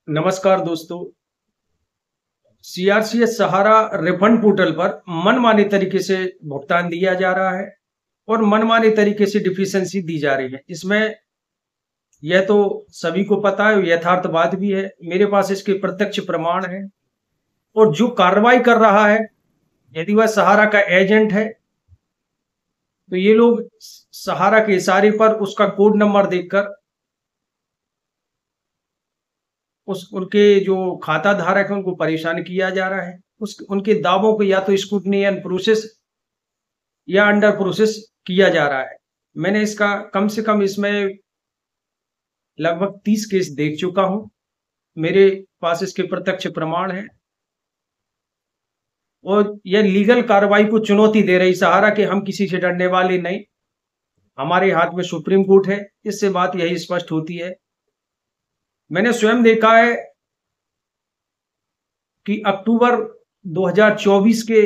नमस्कार दोस्तों। सीआरसीएस सहारा refund portal पर मनमाने तरीके से भुगतान दिया जा रहा है और मनमाने तरीके से डिफिशियंसी दी जा रही है। इसमें यह तो सभी को पता है, यथार्थवाद भी है। मेरे पास इसके प्रत्यक्ष प्रमाण है और जो कार्रवाई कर रहा है, यदि वह सहारा का एजेंट है तो ये लोग सहारा के इशारे पर उसका कोड नंबर देखकर उनके जो खाता धारक है उनको परेशान किया जा रहा है। उनके दावों को या तो स्क्रूटनी एंड प्रोसेस या अंडर प्रोसेस किया जा रहा है। मैंने इसका कम से कम इसमें लगभग 30 केस देख चुका हूं। मेरे पास इसके प्रत्यक्ष प्रमाण है और यह लीगल कार्रवाई को चुनौती दे रही सहारा कि हम किसी से डरने वाले नहीं, हमारे हाथ में सुप्रीम कोर्ट है। इससे बात यही स्पष्ट होती है। मैंने स्वयं देखा है कि अक्टूबर 2024 के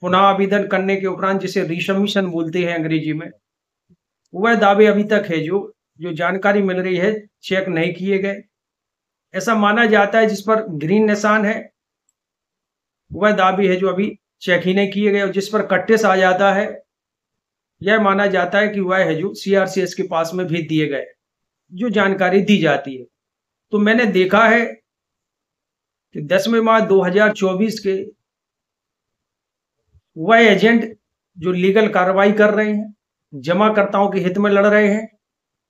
पुनः आवेदन करने के उपरांत, जिसे रिसबमिशन बोलते हैं अंग्रेजी में, वह दावे अभी तक है जो जानकारी मिल रही है चेक नहीं किए गए। ऐसा माना जाता है जिस पर ग्रीन निशान है वह दावे है जो अभी चेक ही नहीं किए गए, और जिस पर कट्टेस आ जाता है यह माना जाता है कि वह है जो सीआरसीएस के पास में भेज दिए गए, जो जानकारी दी जाती है। तो मैंने देखा है कि 10वें मार्च 2024 के वह एजेंट जो लीगल कार्रवाई कर रहे हैं, जमाकर्ताओं के हित में लड़ रहे हैं,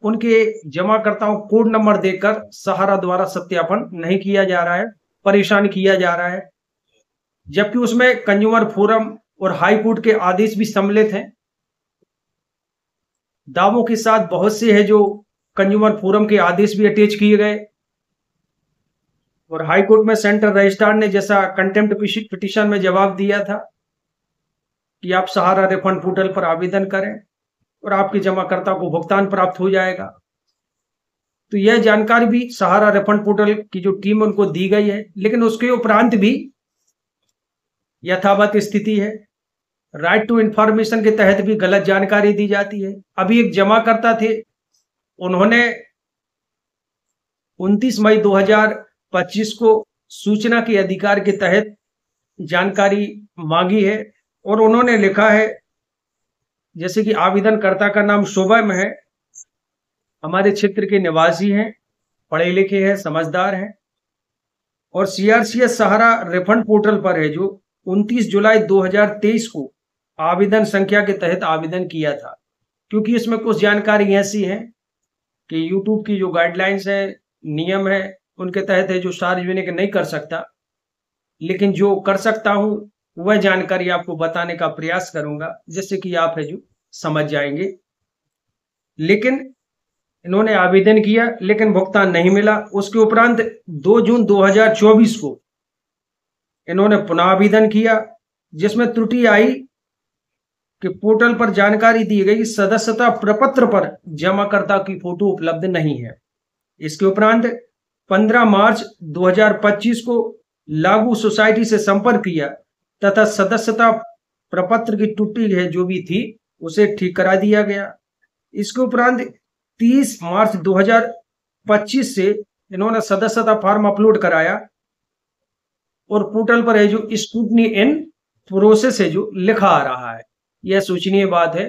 उनके जमाकर्ताओं को कोड नंबर देकर सहारा द्वारा सत्यापन नहीं किया जा रहा है, परेशान किया जा रहा है। जबकि उसमें कंज्यूमर फोरम और हाई कोर्ट के आदेश भी सम्मिलित हैं। दावों के साथ बहुत से है जो कंज्यूमर फोरम के आदेश भी अटैच किए गए, और हाई कोर्ट में सेंट्रल रजिस्ट्रार ने जैसा कंटेम्प्ट पिटीशन में जवाब दिया था कि आप सहारा रिफंड पोर्टल पर आवेदन करें और आपके जमाकर्ता को भुगतान प्राप्त हो जाएगा। तो यह जानकारी भी सहारा रिफंड पोर्टल की जो टीम उनको दी गई है, लेकिन उसके उपरांत भी यथावत स्थिति है। राइट टू इंफॉर्मेशन के तहत भी गलत जानकारी दी जाती है। अभी एक जमाकर्ता थे, उन्होंने 29 मई 2025 को सूचना के अधिकार के तहत जानकारी मांगी है, और उन्होंने लिखा है जैसे कि आवेदनकर्ता का नाम शुभम है, हमारे क्षेत्र के निवासी हैं, पढ़े लिखे हैं, समझदार हैं, और सीआरसीएस सहारा रिफंड पोर्टल पर है जो 29 जुलाई 2023 को आवेदन संख्या के तहत आवेदन किया था। क्योंकि इसमें कुछ जानकारी ऐसी है कि यूट्यूब की जो गाइडलाइंस है, नियम है, उनके तहत है जो सार्वजनिक नहीं कर सकता, लेकिन जो कर सकता हूं वह जानकारी आपको बताने का प्रयास करूंगा, जिससे कि आप है जो समझ जाएंगे। लेकिन इन्होंने आवेदन किया लेकिन भुगतान नहीं मिला। उसके उपरांत 2 जून 2024 को इन्होंने पुनः आवेदन किया, जिसमें त्रुटि आई कि पोर्टल पर जानकारी दी गई सदस्यता प्रपत्र पर जमाकर्ता की फोटो उपलब्ध नहीं है। इसके उपरांत 15 मार्च 2025 को लागू सोसाइटी से संपर्क किया तथा सदस्यता प्रपत्र की त्रुटि है जो भी थी उसे ठीक करा दिया गया। इसके उपरांत 30 मार्च 2025 से इन्होंने सदस्यता फॉर्म अपलोड कराया, और पोर्टल पर है जो स्क्रूटनी इन प्रोसेस है जो लिखा आ रहा है। यह सोचनीय बात है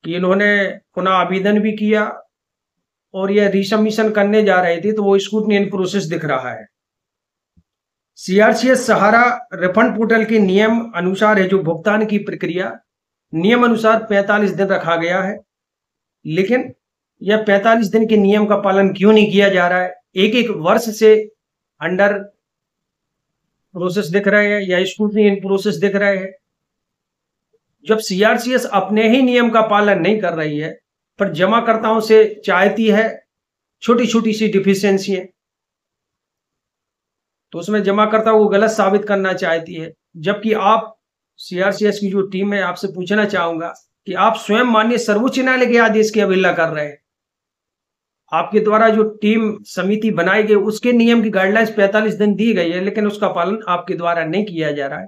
कि इन्होंने पुनः आवेदन भी किया और यह रिसबमिशन करने जा रहे थे तो वो स्क्रूटनी इन प्रोसेस दिख रहा है। सीआरसीएस सहारा रिफंड पोर्टल के नियम अनुसार है जो भुगतान की प्रक्रिया नियम अनुसार 45 दिन रखा गया है, लेकिन यह 45 दिन के नियम का पालन क्यों नहीं किया जा रहा है? एक वर्ष से अंडर प्रोसेस दिख रहे हैं या स्क्रूटनी इन प्रोसेस दिख रहे हैं। जब सीआरसीएस अपने ही नियम का पालन नहीं कर रही है पर जमाकर्ताओं से चाहती है छोटी छोटी सी डिफिशियंसी है, तो उसमें जमाकर्ता को गलत साबित करना चाहती है। जबकि आप सीआरसीएस की जो टीम है, आपसे पूछना चाहूंगा कि आप स्वयं माननीय सर्वोच्च न्यायालय के आदेश की अवहेलना कर रहे हैं। आपके द्वारा जो टीम समिति बनाई गई उसके नियम की गाइडलाइंस 45 दिन दी गई है, लेकिन उसका पालन आपके द्वारा नहीं किया जा रहा है।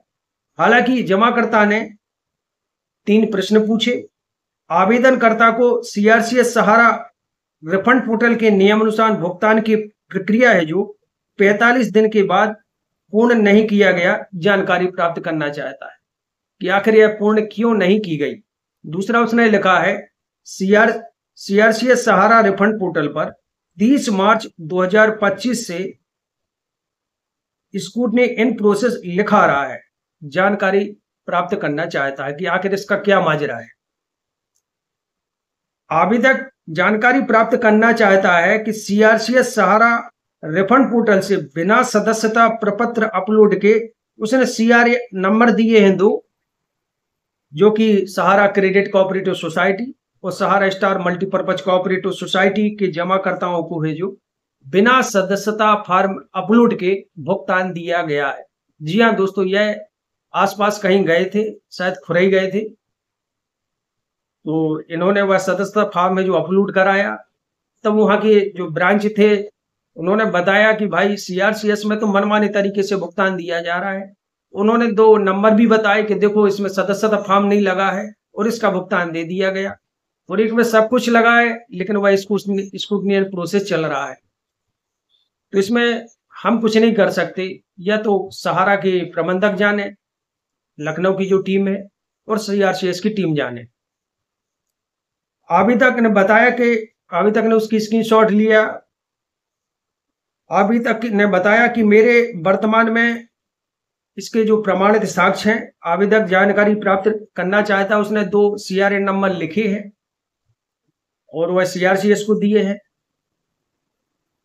हालांकि जमाकर्ता ने 3 प्रश्न पूछे। आवेदनकर्ता को सीआरसीएस सहारा रिफंड पोर्टल के नियमानुसार भुगतान की प्रक्रिया है जो 45 दिन के बाद पूर्ण नहीं किया गया, जानकारी प्राप्त करना चाहता है कि आखिर यह पूर्ण क्यों नहीं की गई। दूसरा उसने लिखा है सीआरसीएस सहारा रिफंड पोर्टल पर 30 मार्च 2025 से स्कूटनी इन प्रोसेस लिखा रहा है, जानकारी प्राप्त करना चाहता है कि आखिर इसका क्या माजरा है। आवेदक जानकारी प्राप्त करना चाहता है कि सीआरसीएस सहारा रिफंड पोर्टल से बिना सदस्यता प्रपत्र अपलोड के उसने सीआरए नंबर दिए हैं 2, जो कि सहारा क्रेडिट कोऑपरेटिव सोसाइटी और सहारा स्टार मल्टीपर्पज कोऑपरेटिव सोसाइटी के जमाकर्ताओं को है जो बिना सदस्यता फॉर्म अपलोड के भुगतान दिया गया है। जी हाँ दोस्तों, यह आसपास कहीं गए थे, शायद खुरई गए थे, तो इन्होंने वह सदस्यता फॉर्म में जो अपलोड कराया, तब वहां के जो ब्रांच थे उन्होंने बताया कि भाई सीआरसीएस में तो मनमाने तरीके से भुगतान दिया जा रहा है। उन्होंने 2 नंबर भी बताए कि देखो इसमें सदस्यता फॉर्म नहीं लगा है और इसका भुगतान दे दिया गया, और एक में सब कुछ लगा है लेकिन वह स्क्रूटनी प्रोसेस चल रहा है। तो इसमें हम कुछ नहीं कर सकते, या तो सहारा के प्रबंधक जाने, लखनऊ की जो टीम है, और सीआरसीएस की टीम जाने। आवेदक ने बताया कि आवेदक ने उसकी स्क्रीनशॉट लिया। आवेदक ने बताया कि मेरे वर्तमान में इसके जो प्रमाणित साक्ष्य हैं, आवेदक जानकारी प्राप्त करना चाहता है, उसने 2 सीआरए नंबर लिखे हैं और वह सीआरसीएस को दिए हैं,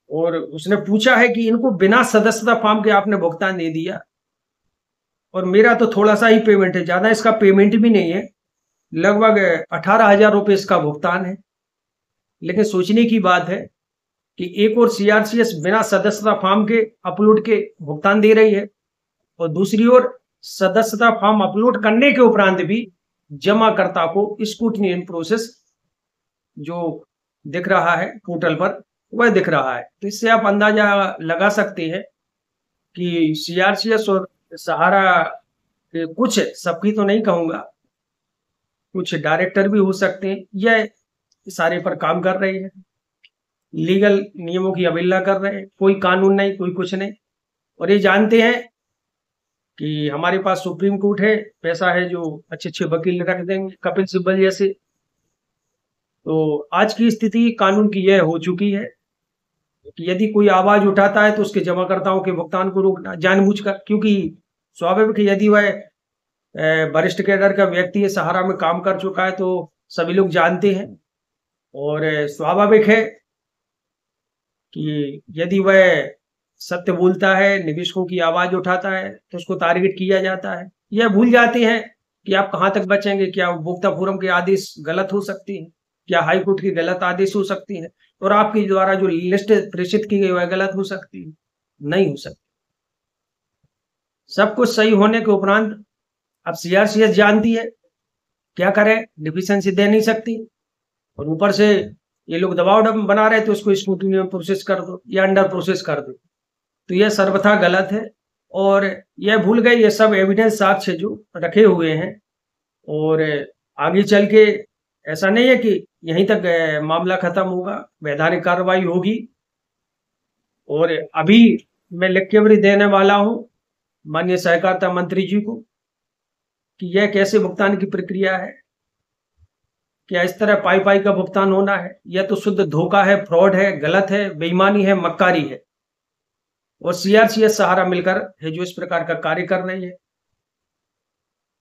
और उसने पूछा है कि इनको बिना सदस्यता फॉर्म के आपने भुगतान दे दिया, और मेरा तो थोड़ा सा ही पेमेंट है, ज्यादा इसका पेमेंट भी नहीं है, लगभग 18,000 रुपये इसका भुगतान है। लेकिन सोचने की बात है कि एक और सीआरसीएस बिना सदस्यता फॉर्म के अपलोड के भुगतान दे रही है, और दूसरी ओर सदस्यता फॉर्म अपलोड करने के उपरांत भी जमाकर्ता को स्क्रूटनी इन प्रोसेस जो दिख रहा है पोर्टल पर वह दिख रहा है। तो इससे आप अंदाजा लगा सकते हैं कि सीआरसीएस और सहारा के कुछ, सबकी तो नहीं कहूंगा, कुछ डायरेक्टर भी हो सकते हैं, यह सारे पर काम कर रहे हैं, लीगल नियमों की अवहेलना कर रहे हैं, कोई कानून नहीं, कोई कुछ नहीं, और ये जानते हैं कि हमारे पास सुप्रीम कोर्ट है, पैसा है, जो अच्छे अच्छे वकील रख देंगे, कपिल सिब्बल जैसे। तो आज की स्थिति कानून की यह हो चुकी है कि यदि कोई आवाज उठाता है तो उसके जमाकर्ताओं के भुगतान को रोकना जानबूझकर, क्योंकि स्वाभाविक यदि वह वरिष्ठ कैडर का व्यक्ति है, सहारा में काम कर चुका है, तो सभी लोग जानते हैं, और स्वाभाविक है कि यदि वह सत्य बोलता है, निवेशकों की आवाज उठाता है, तो उसको टारगेट किया जाता है। यह भूल जाते हैं कि आप कहां तक बचेंगे, क्या उपभोक्ता फोरम के आदेश गलत हो सकती है, क्या हाईकोर्ट की गलत आदेश हो सकती है, और आपके द्वारा जो लिस्ट प्रेषित की गई वह गलत हो सकती है, नहीं हो सकती। सब कुछ सही होने के उपरांत अब सीआरसीएस जानती है क्या करे, डिफिशिएंसी दे नहीं सकती, और ऊपर से ये लोग दबाव बना रहे, तो इसको स्क्रूटनी में प्रोसेस कर दो या अंडर प्रोसेस कर दो, तो यह सर्वथा गलत है। और यह भूल गए ये सब एविडेंस साक्ष्य जो रखे हुए हैं, और आगे चल के ऐसा नहीं है कि यहीं तक मामला खत्म होगा, वैधानिक कार्रवाई होगी। और अभी मैं लिख के भी देने वाला हूं माननीय सहकारिता मंत्री जी को कि यह कैसे भुगतान की प्रक्रिया है, क्या इस तरह पाई का भुगतान होना है, यह तो शुद्ध धोखा है, फ्रॉड है, गलत है, बेईमानी है, मक्कारी है, और सीआरसीएस सहारा मिलकर है जो इस प्रकार का कार्य कर रही है।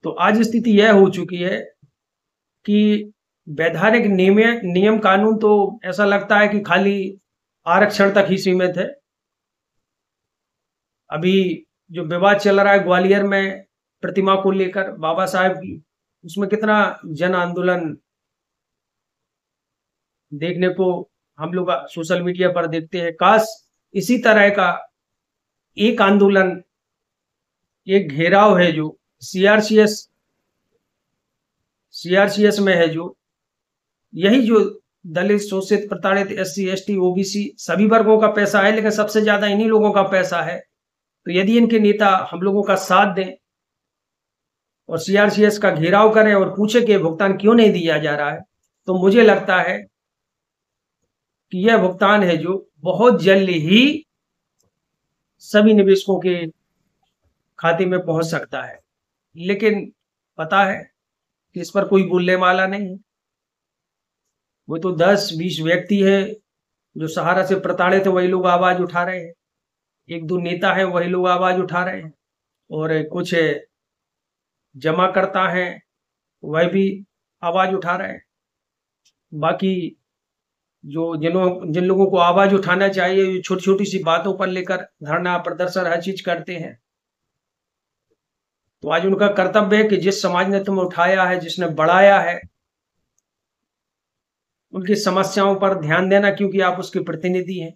तो आज स्थिति यह हो चुकी है कि वैधानिक नियम कानून तो ऐसा लगता है कि खाली आरक्षण तक ही सीमित है। अभी जो विवाद चल रहा है ग्वालियर में प्रतिमा को लेकर, बाबा साहेब की, उसमें कितना जन आंदोलन देखने को हम लोग सोशल मीडिया पर देखते हैं। काश इसी तरह का एक आंदोलन, एक घेराव है जो सीआरसीएस में है, जो यही जो दलित, शोषित, प्रताड़ित, एससी, एसटी, ओबीसी सभी वर्गों का पैसा है, लेकिन सबसे ज्यादा इन्हीं लोगों का पैसा है। तो यदि इनके नेता हम लोगों का साथ दें और सीआरसीएस का घेराव करें और पूछे कि भुगतान क्यों नहीं दिया जा रहा है, तो मुझे लगता है कि यह भुगतान है जो बहुत जल्द ही सभी निवेशकों के खाते में पहुंच सकता है। लेकिन पता है कि इस पर कोई बोलने वाला नहीं है। वो तो 10-20 व्यक्ति है जो सहारा से प्रताड़ित है, वही लोग आवाज उठा रहे हैं। 1-2 नेता हैं, वही लोग आवाज उठा रहे हैं। और कुछ जमाकर्ता हैं, वह भी आवाज उठा रहे हैं। बाकी जिन लोगों को आवाज उठाना चाहिए, छोटी छोटी सी बातों पर लेकर धरना प्रदर्शन हर चीज करते हैं, तो आज उनका कर्तव्य है कि जिस समाज ने तुम्हें उठाया है, जिसने बढ़ाया है, उनकी समस्याओं पर ध्यान देना, क्योंकि आप उसके प्रतिनिधि हैं।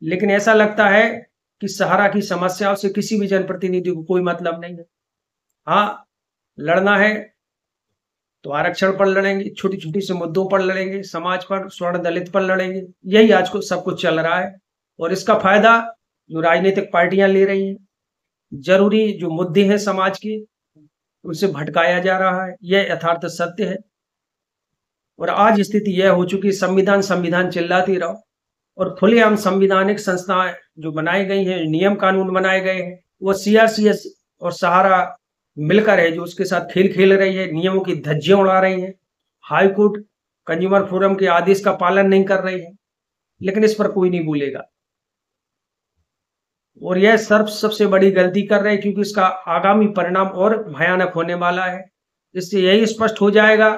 लेकिन ऐसा लगता है कि सहारा की समस्याओं से किसी भी जनप्रतिनिधि को कोई मतलब नहीं है। हाँ, लड़ना है तो आरक्षण पर लड़ेंगे, छोटी छोटी से मुद्दों पर लड़ेंगे, समाज पर, स्वर्ण दलित पर लड़ेंगे। यही आज को सब कुछ चल रहा है और इसका फायदा जो राजनीतिक पार्टियां ले रही हैं, जरूरी जो मुद्दे हैं समाज के, उनसे भटकाया जा रहा है। यह यथार्थ सत्य है। और आज स्थिति यह हो चुकी, संविधान संविधान चिल्लाती रहो और खुलेआम संवैधानिक संस्थाएं जो बनाई गई हैं, नियम कानून बनाए गए हैं, वो सीआरसीएस और सहारा मिलकर है जो उसके साथ खेल खेल रही है, नियमों की धज्जियां उड़ा रही है। हाई कोर्ट कंज्यूमर फोरम के आदेश का पालन नहीं कर रही है, लेकिन इस पर कोई नहीं बोलेगा। और यह सबसे बड़ी गलती कर रहे हैं, क्योंकि इसका आगामी परिणाम और भयानक होने वाला है। इससे यही स्पष्ट हो जाएगा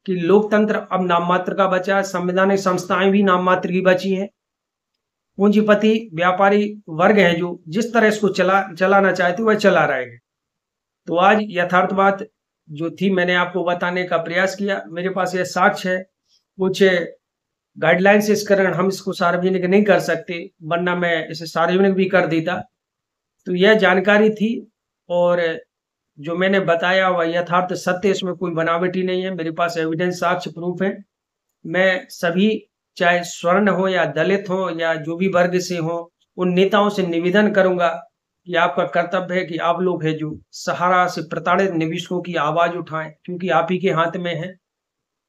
कि लोकतंत्र अब नाम मात्र का बचा है, संवैधानिक संस्थाएं भी नाम मात्र की बची हैं। पूंजीपति व्यापारी वर्ग है जो जिस तरह इसको चलाना चाहते वह चला रहे हैं। तो आज यथार्थ बात जो थी मैंने आपको बताने का प्रयास किया। मेरे पास यह साक्ष्य है, कुछ गाइडलाइंस इस कारण हम इसको सार्वजनिक नहीं कर सकते, वरना मैं इसे सार्वजनिक भी कर देता। तो यह जानकारी थी और जो मैंने बताया वह यथार्थ सत्य, इसमें कोई बनावटी नहीं है। मेरे पास एविडेंस, साक्ष्य, प्रूफ है। मैं सभी, चाहे स्वर्ण हो या दलित हो या जो भी वर्ग से हो, उन नेताओं से निवेदन करूंगा कि आपका कर्तव्य है कि आप लोग हैं जो सहारा से प्रताड़ित निवेशकों की आवाज उठाएं, क्योंकि आप ही के हाथ में है।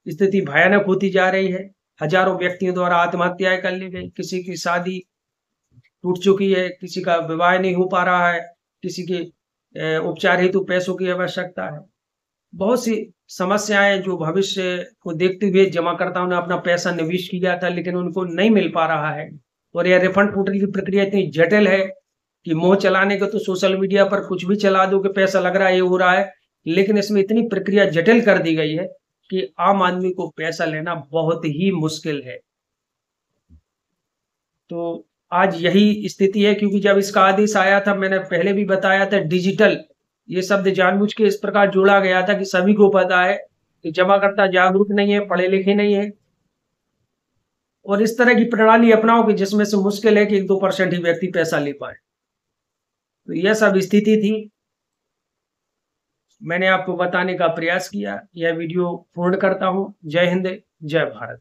स्थिति भयानक होती जा रही है। हजारों व्यक्तियों द्वारा आत्महत्याएं कर ली गई, किसी की शादी टूट चुकी है, किसी का विवाह नहीं हो पा रहा है, किसी के उपचार हेतु पैसों की आवश्यकता है। बहुत सी समस्याएं जो भविष्य को देखते हुए जमाकर्ताओं ने अपना पैसा निवेश किया था, लेकिन उनको नहीं मिल पा रहा है। और यह रिफंड पोर्टल की प्रक्रिया इतनी जटिल है कि मोह चलाने के तो सोशल मीडिया पर कुछ भी चला दो कि पैसा लग रहा है, ये हो रहा है, लेकिन इसमें इतनी प्रक्रिया जटिल कर दी गई है कि आम आदमी को पैसा लेना बहुत ही मुश्किल है। तो आज यही स्थिति है, क्योंकि जब इसका आदेश आया था, मैंने पहले भी बताया था, डिजिटल ये शब्द जानबूझ के इस प्रकार जोड़ा गया था कि सभी को पता है कि जमाकर्ता जागरूक नहीं है, पढ़े लिखे नहीं है, और इस तरह की प्रणाली अपनाओ कि जिसमें से मुश्किल है कि 1-2% ही व्यक्ति पैसा ले पाए। तो यह सब स्थिति थी, मैंने आपको बताने का प्रयास किया। यह वीडियो पूर्ण करता हूं। जय हिंद, जय भारत।